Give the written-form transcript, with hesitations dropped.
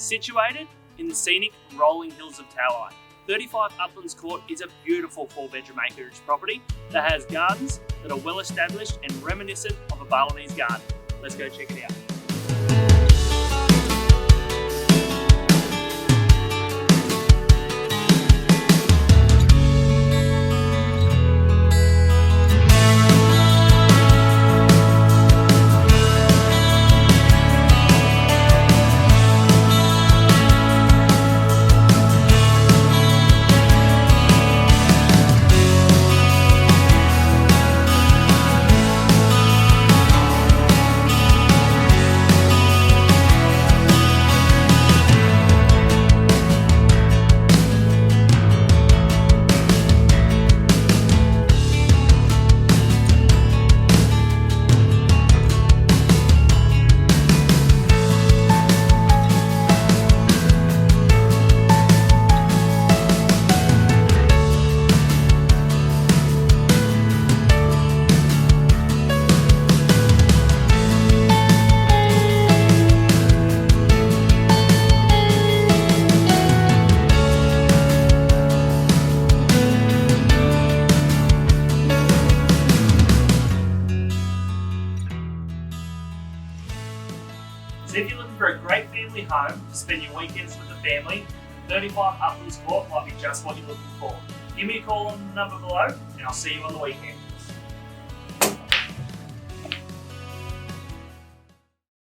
Situated in the scenic rolling hills of Tallai, 35 Uplands Court is a beautiful 4-bedroom acreage property that has gardens that are well established and reminiscent of a Balinese garden. Let's go check it out. So if you're looking for a great family home to spend your weekends with the family, 35 Uplands Court might be just what you're looking for. Give me a call on the number below and I'll see you on the weekend.